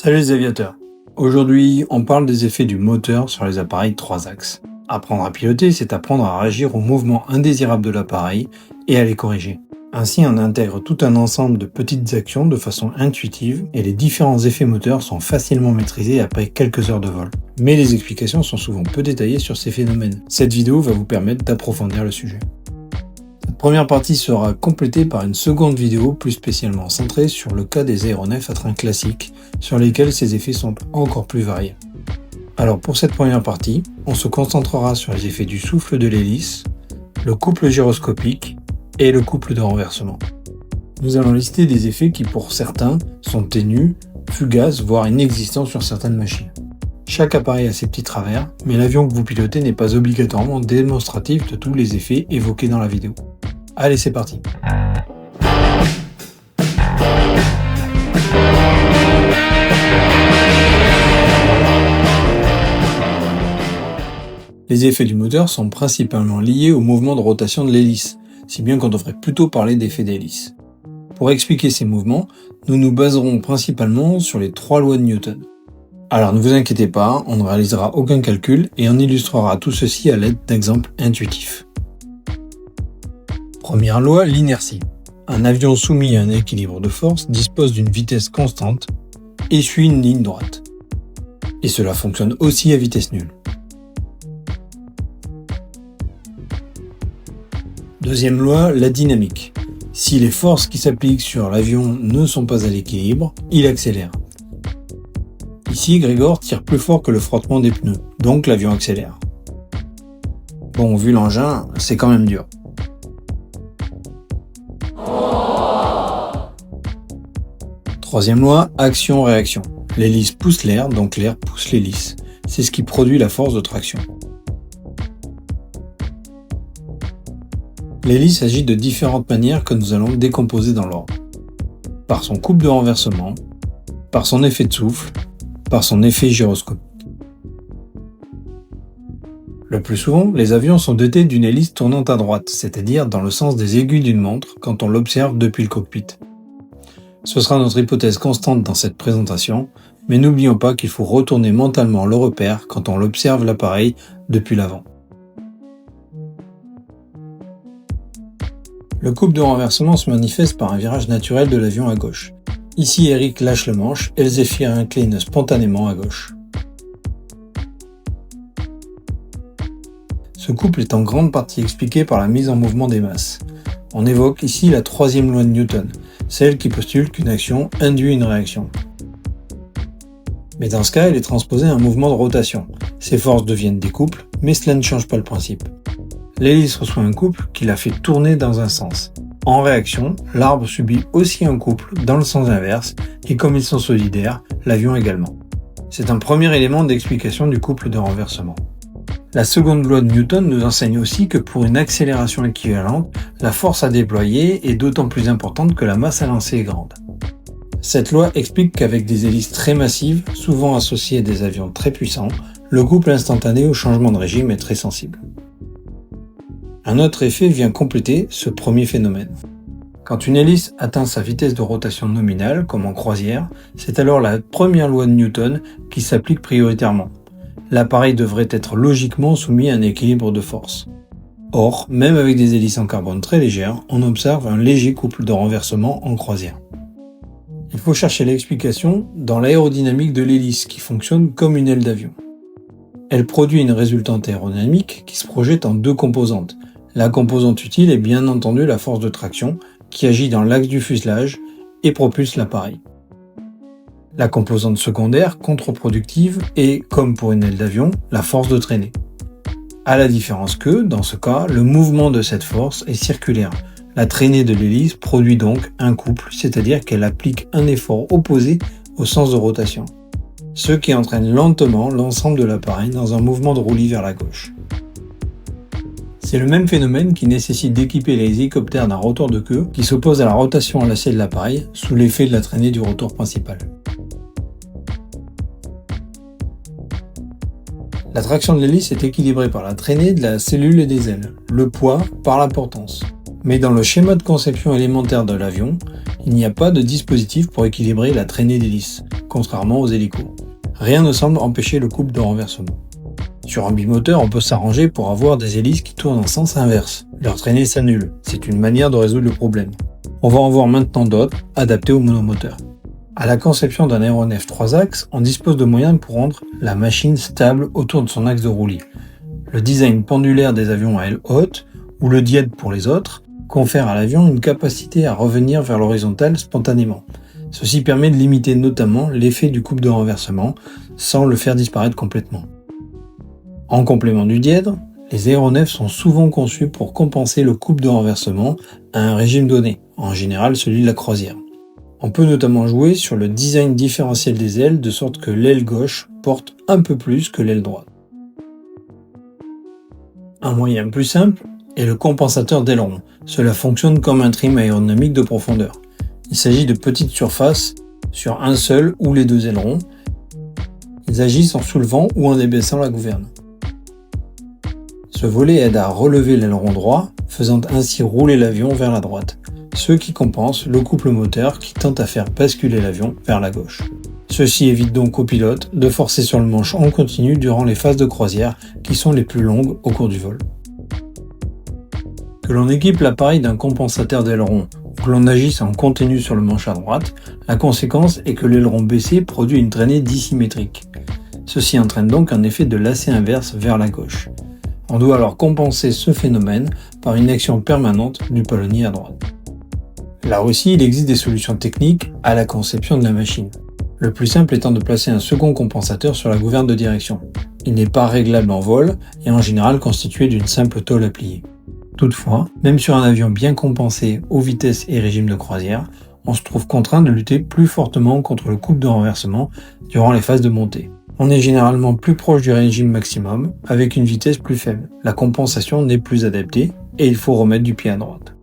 Salut les aviateurs. Aujourd'hui, on parle des effets du moteur sur les appareils 3 axes. Apprendre à piloter, c'est apprendre à réagir aux mouvements indésirables de l'appareil et à les corriger. Ainsi, on intègre tout un ensemble de petites actions de façon intuitive et les différents effets moteurs sont facilement maîtrisés après quelques heures de vol. Mais les explications sont souvent peu détaillées sur ces phénomènes. Cette vidéo va vous permettre d'approfondir le sujet. Cette première partie sera complétée par une seconde vidéo plus spécialement centrée sur le cas des aéronefs à train classiques, sur lesquels ces effets sont encore plus variés. Alors pour cette première partie, on se concentrera sur les effets du souffle de l'hélice, le couple gyroscopique et le couple de renversement. Nous allons lister des effets qui pour certains sont ténus, fugaces, voire inexistants sur certaines machines. Chaque appareil a ses petits travers, mais l'avion que vous pilotez n'est pas obligatoirement démonstratif de tous les effets évoqués dans la vidéo. Allez, c'est parti. Les effets du moteur sont principalement liés au mouvement de rotation de l'hélice, si bien qu'on devrait plutôt parler d'effet d'hélice. Pour expliquer ces mouvements, nous nous baserons principalement sur les 3 lois de Newton. Alors ne vous inquiétez pas, on ne réalisera aucun calcul et on illustrera tout ceci à l'aide d'exemples intuitifs. Première loi, l'inertie. Un avion soumis à un équilibre de force dispose d'une vitesse constante et suit une ligne droite. Et cela fonctionne aussi à vitesse nulle. Deuxième loi, la dynamique. Si les forces qui s'appliquent sur l'avion ne sont pas à l'équilibre, il accélère. Ici, Grégor tire plus fort que le frottement des pneus, donc l'avion accélère. Bon, vu l'engin, c'est quand même dur. Troisième loi, action-réaction. L'hélice pousse l'air, donc l'air pousse l'hélice. C'est ce qui produit la force de traction. L'hélice agit de différentes manières que nous allons décomposer dans l'ordre. Par son couple de renversement, par son effet de souffle, par son effet gyroscopique. Le plus souvent, les avions sont dotés d'une hélice tournante à droite, c'est-à-dire dans le sens des aiguilles d'une montre quand on l'observe depuis le cockpit. Ce sera notre hypothèse constante dans cette présentation, mais n'oublions pas qu'il faut retourner mentalement le repère quand on l'observe l'appareil depuis l'avant. Le couple de renversement se manifeste par un virage naturel de l'avion à gauche. Ici, Eric lâche le manche et le Zéphyr incline spontanément à gauche. Ce couple est en grande partie expliqué par la mise en mouvement des masses. On évoque ici la troisième loi de Newton, celle qui postule qu'une action induit une réaction. Mais dans ce cas, elle est transposée à un mouvement de rotation. Ces forces deviennent des couples, mais cela ne change pas le principe. L'hélice reçoit un couple qui la fait tourner dans un sens. En réaction, l'arbre subit aussi un couple dans le sens inverse, et comme ils sont solidaires, l'avion également. C'est un premier élément d'explication du couple de renversement. La seconde loi de Newton nous enseigne aussi que pour une accélération équivalente, la force à déployer est d'autant plus importante que la masse à lancer est grande. Cette loi explique qu'avec des hélices très massives, souvent associées à des avions très puissants, le couple instantané au changement de régime est très sensible. Un autre effet vient compléter ce premier phénomène. Quand une hélice atteint sa vitesse de rotation nominale, comme en croisière, c'est alors la première loi de Newton qui s'applique prioritairement. L'appareil devrait être logiquement soumis à un équilibre de force. Or, même avec des hélices en carbone très légères, on observe un léger couple de renversement en croisière. Il faut chercher l'explication dans l'aérodynamique de l'hélice qui fonctionne comme une aile d'avion. Elle produit une résultante aérodynamique qui se projette en 2 composantes. La composante utile est bien entendu la force de traction qui agit dans l'axe du fuselage et propulse l'appareil. La composante secondaire, contre-productive, est, comme pour une aile d'avion, la force de traînée. À la différence que, dans ce cas, le mouvement de cette force est circulaire. La traînée de l'hélice produit donc un couple, c'est-à-dire qu'elle applique un effort opposé au sens de rotation, ce qui entraîne lentement l'ensemble de l'appareil dans un mouvement de roulis vers la gauche. C'est le même phénomène qui nécessite d'équiper les hélicoptères d'un rotor de queue qui s'oppose à la rotation à l'acier de l'appareil sous l'effet de la traînée du rotor principal. La traction de l'hélice est équilibrée par la traînée de la cellule et des ailes, le poids par la portance. Mais dans le schéma de conception élémentaire de l'avion, il n'y a pas de dispositif pour équilibrer la traînée d'hélice. contrairement aux hélicos. Rien ne semble empêcher le couple de renversement. Sur un bimoteur, on peut s'arranger pour avoir des hélices qui tournent en sens inverse. Leur traînée s'annule. C'est une manière de résoudre le problème. On va en voir maintenant d'autres, adaptés au monomoteur. À la conception d'un aéronef 3 axes, on dispose de moyens pour rendre la machine stable autour de son axe de roulis. Le design pendulaire des avions à aile haute, ou le diède pour les autres, confère à l'avion une capacité à revenir vers l'horizontale spontanément. Ceci permet de limiter notamment l'effet du couple de renversement, sans le faire disparaître complètement. En complément du dièdre, les aéronefs sont souvent conçus pour compenser le couple de renversement à un régime donné, en général celui de la croisière. On peut notamment jouer sur le design différentiel des ailes de sorte que l'aile gauche porte un peu plus que l'aile droite. Un moyen plus simple est le compensateur d'aileron. Cela fonctionne comme un trim aérodynamique de profondeur. Il s'agit de petites surfaces sur un seul ou les deux ailerons. Ils agissent en soulevant ou en débaissant la gouverne. Ce volet aide à relever l'aileron droit, faisant ainsi rouler l'avion vers la droite, ce qui compense le couple moteur qui tend à faire basculer l'avion vers la gauche. Ceci évite donc au pilote de forcer sur le manche en continu durant les phases de croisière qui sont les plus longues au cours du vol. Que l'on équipe l'appareil d'un compensateur d'aileron ou que l'on agisse en continu sur le manche à droite, la conséquence est que l'aileron baissé produit une traînée dissymétrique. Ceci entraîne donc un effet de lacet inverse vers la gauche. On doit alors compenser ce phénomène par une action permanente du palonnier à droite. Là aussi, il existe des solutions techniques à la conception de la machine. Le plus simple étant de placer un second compensateur sur la gouverne de direction. Il n'est pas réglable en vol et en général constitué d'une simple tôle à plier. Toutefois, même sur un avion bien compensé aux vitesses et régimes de croisière, on se trouve contraint de lutter plus fortement contre le couple de renversement durant les phases de montée. On est généralement plus proche du régime maximum avec une vitesse plus faible. La compensation n'est plus adaptée et il faut remettre du pied à droite.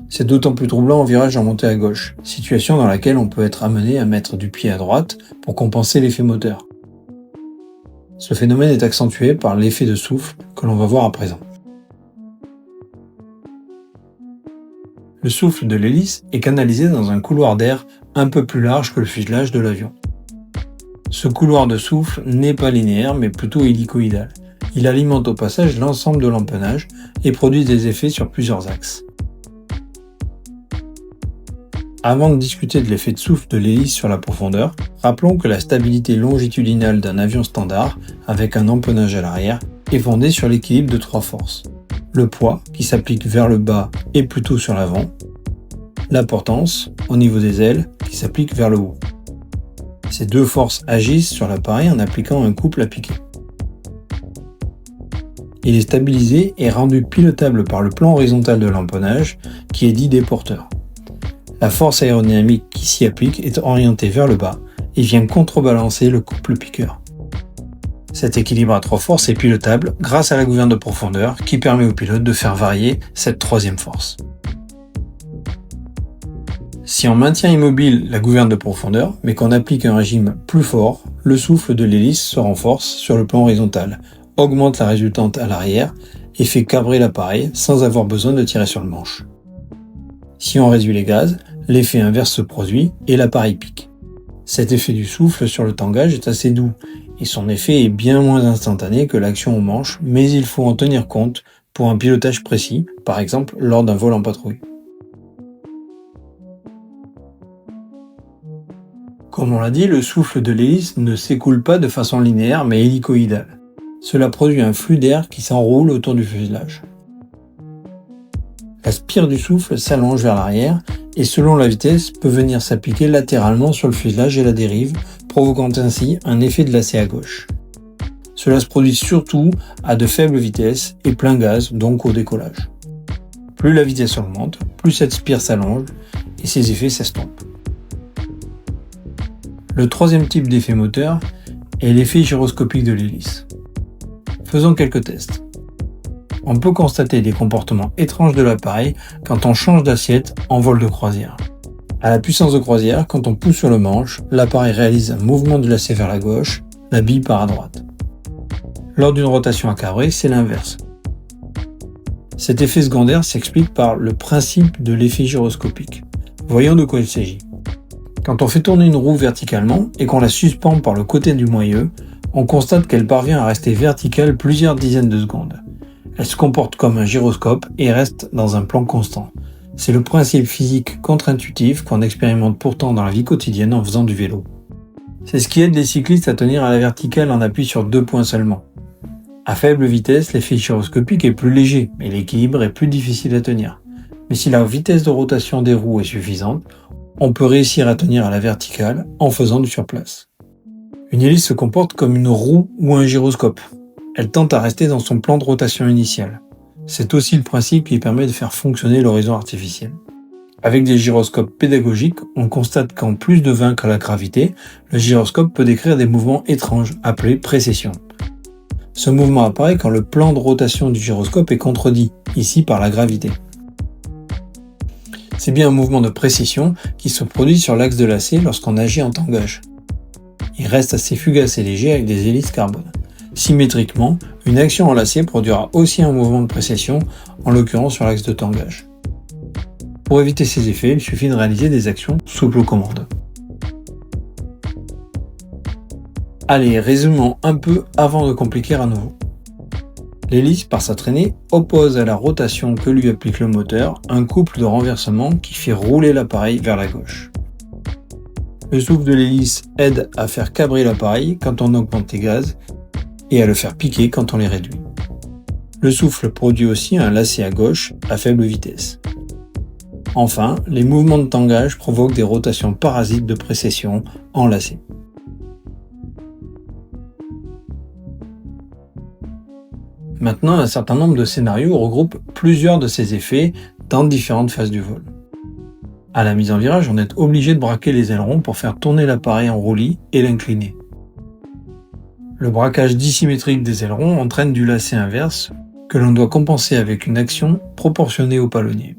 C'est d'autant plus troublant en virage en montée à gauche, situation dans laquelle on peut être amené à mettre du pied à droite pour compenser l'effet moteur. Ce phénomène est accentué par l'effet de souffle que l'on va voir à présent. Le souffle de l'hélice est canalisé dans un couloir d'air un peu plus large que le fuselage de l'avion. Ce couloir de souffle n'est pas linéaire mais plutôt hélicoïdal. Il alimente au passage l'ensemble de l'empennage et produit des effets sur plusieurs axes. Avant de discuter de l'effet de souffle de l'hélice sur la profondeur, rappelons que la stabilité longitudinale d'un avion standard, avec un empennage à l'arrière, est fondée sur l'équilibre de trois forces. Le poids, qui s'applique vers le bas et plutôt sur l'avant. La portance, au niveau des ailes, qui s'applique vers le haut. Ces deux forces agissent sur l'appareil en appliquant un couple à piquer. Il est stabilisé et rendu pilotable par le plan horizontal de l'empennage, qui est dit déporteur. La force aérodynamique qui s'y applique est orientée vers le bas et vient contrebalancer le couple piqueur. Cet équilibre à trois forces est pilotable grâce à la gouverne de profondeur qui permet au pilote de faire varier cette troisième force. Si on maintient immobile la gouverne de profondeur, mais qu'on applique un régime plus fort, le souffle de l'hélice se renforce sur le plan horizontal, augmente la résultante à l'arrière et fait cabrer l'appareil sans avoir besoin de tirer sur le manche. Si on réduit les gaz, l'effet inverse se produit et l'appareil pique. Cet effet du souffle sur le tangage est assez doux et son effet est bien moins instantané que l'action au manche, mais il faut en tenir compte pour un pilotage précis, par exemple lors d'un vol en patrouille. Comme on l'a dit, le souffle de l'hélice ne s'écoule pas de façon linéaire mais hélicoïdale. Cela produit un flux d'air qui s'enroule autour du fuselage. La spire du souffle s'allonge vers l'arrière et selon la vitesse peut venir s'appliquer latéralement sur le fuselage et la dérive, provoquant ainsi un effet de lacet à gauche. Cela se produit surtout à de faibles vitesses et plein gaz, donc au décollage. Plus la vitesse augmente, plus cette spire s'allonge et ses effets s'estompent. Le troisième type d'effet moteur est l'effet gyroscopique de l'hélice. Faisons quelques tests. On peut constater des comportements étranges de l'appareil quand on change d'assiette en vol de croisière. À la puissance de croisière, quand on pousse sur le manche, l'appareil réalise un mouvement du lacet vers la gauche, la bille part à droite. Lors d'une rotation à cabré, c'est l'inverse. Cet effet secondaire s'explique par le principe de l'effet gyroscopique. Voyons de quoi il s'agit. Quand on fait tourner une roue verticalement et qu'on la suspend par le côté du moyeu, on constate qu'elle parvient à rester verticale plusieurs dizaines de secondes. Elle se comporte comme un gyroscope et reste dans un plan constant. C'est le principe physique contre-intuitif qu'on expérimente pourtant dans la vie quotidienne en faisant du vélo. C'est ce qui aide les cyclistes à tenir à la verticale en appui sur 2 points seulement. À faible vitesse, l'effet gyroscopique est plus léger, mais l'équilibre est plus difficile à tenir. Mais si la vitesse de rotation des roues est suffisante, on peut réussir à tenir à la verticale en faisant du surplace. Une hélice se comporte comme une roue ou un gyroscope. Elle tente à rester dans son plan de rotation initial. C'est aussi le principe qui permet de faire fonctionner l'horizon artificiel. Avec des gyroscopes pédagogiques, on constate qu'en plus de vaincre la gravité, le gyroscope peut décrire des mouvements étranges appelés précessions. Ce mouvement apparaît quand le plan de rotation du gyroscope est contredit, ici par la gravité. C'est bien un mouvement de précession qui se produit sur l'axe de lacet lorsqu'on agit en tangage. Il reste assez fugace et léger avec des hélices carbone. Symétriquement, une action en lacet produira aussi un mouvement de précession, en l'occurrence sur l'axe de tangage. Pour éviter ces effets, il suffit de réaliser des actions sous commande. Allez, résumons un peu avant de compliquer à nouveau. L'hélice, par sa traînée, oppose à la rotation que lui applique le moteur un couple de renversement qui fait rouler l'appareil vers la gauche. Le souffle de l'hélice aide à faire cabrer l'appareil quand on augmente les gaz et à le faire piquer quand on les réduit. Le souffle produit aussi un lacet à gauche à faible vitesse. Enfin, les mouvements de tangage provoquent des rotations parasites de précession en lacet. Maintenant, un certain nombre de scénarios regroupent plusieurs de ces effets dans différentes phases du vol. À la mise en virage, on est obligé de braquer les ailerons pour faire tourner l'appareil en roulis et l'incliner. Le braquage dissymétrique des ailerons entraîne du lacet inverse que l'on doit compenser avec une action proportionnée au palonnier.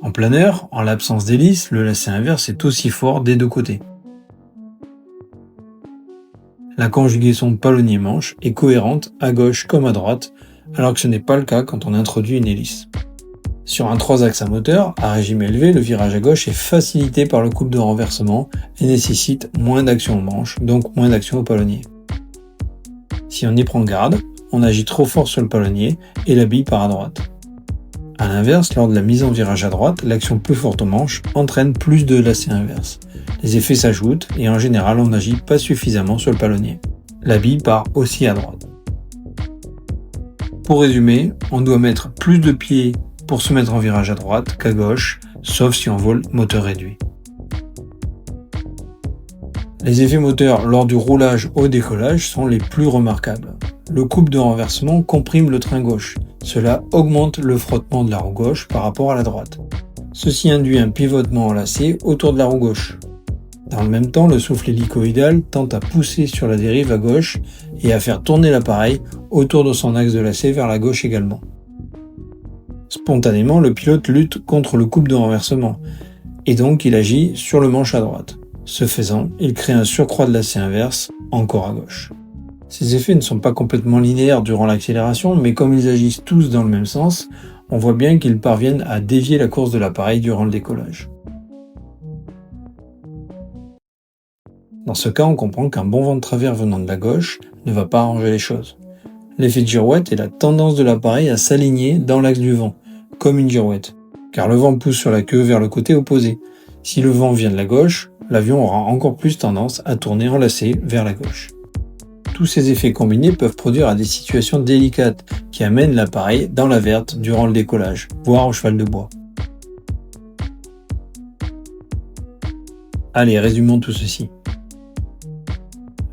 En planeur, en l'absence d'hélice, le lacet inverse est aussi fort des 2 côtés. La conjugaison palonnier-manche est cohérente à gauche comme à droite, alors que ce n'est pas le cas quand on introduit une hélice. Sur un 3-axes à moteur, à régime élevé, le virage à gauche est facilité par le couple de renversement et nécessite moins d'action au manche, donc moins d'action au palonnier. Si on y prend garde, on agit trop fort sur le palonnier et la bille part à droite. A l'inverse, lors de la mise en virage à droite, l'action peu forte au manche entraîne plus de lacet inverse. Les effets s'ajoutent et en général on n'agit pas suffisamment sur le palonnier. La bille part aussi à droite. Pour résumer, on doit mettre plus de pieds pour se mettre en virage à droite qu'à gauche, sauf si on vole moteur réduit. Les effets moteurs lors du roulage au décollage sont les plus remarquables. Le couple de renversement comprime le train gauche. Cela augmente le frottement de la roue gauche par rapport à la droite. Ceci induit un pivotement en lacet autour de la roue gauche. Dans le même temps, le souffle hélicoïdal tente à pousser sur la dérive à gauche et à faire tourner l'appareil autour de son axe de lacet vers la gauche également. Spontanément, le pilote lutte contre le couple de renversement et donc il agit sur le manche à droite. Ce faisant, il crée un surcroît de lacet inverse encore à gauche. Ces effets ne sont pas complètement linéaires durant l'accélération, mais comme ils agissent tous dans le même sens, on voit bien qu'ils parviennent à dévier la course de l'appareil durant le décollage. Dans ce cas, on comprend qu'un bon vent de travers venant de la gauche ne va pas arranger les choses. L'effet de girouette est la tendance de l'appareil à s'aligner dans l'axe du vent, comme une girouette, car le vent pousse sur la queue vers le côté opposé. Si le vent vient de la gauche, l'avion aura encore plus tendance à tourner en lacet vers la gauche. Tous ces effets combinés peuvent produire des situations délicates qui amènent l'appareil dans la verte durant le décollage, voire au cheval de bois. Allez, résumons tout ceci.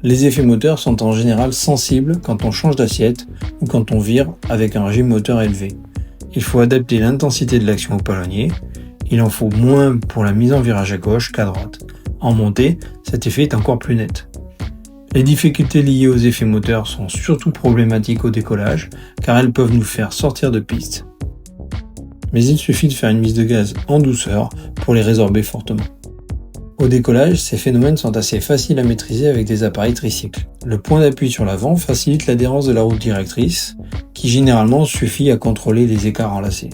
Les effets moteurs sont en général sensibles quand on change d'assiette ou quand on vire avec un régime moteur élevé. Il faut adapter l'intensité de l'action au palonnier. Il en faut moins pour la mise en virage à gauche qu'à droite. En montée, cet effet est encore plus net. Les difficultés liées aux effets moteurs sont surtout problématiques au décollage, car elles peuvent nous faire sortir de piste. Mais il suffit de faire une mise de gaz en douceur pour les résorber fortement. Au décollage, ces phénomènes sont assez faciles à maîtriser avec des appareils tricycles. Le point d'appui sur l'avant facilite l'adhérence de la roue directrice, qui généralement suffit à contrôler les écarts enlacés.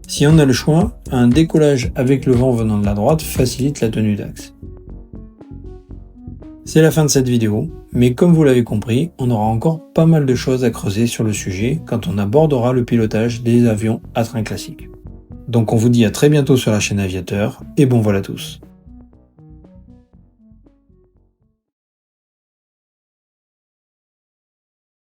Si on a le choix, un décollage avec le vent venant de la droite facilite la tenue d'axe. C'est la fin de cette vidéo, mais comme vous l'avez compris, on aura encore pas mal de choses à creuser sur le sujet quand on abordera le pilotage des avions à train classique. Donc on vous dit à très bientôt sur la chaîne Aviateur, et bon vol à tous.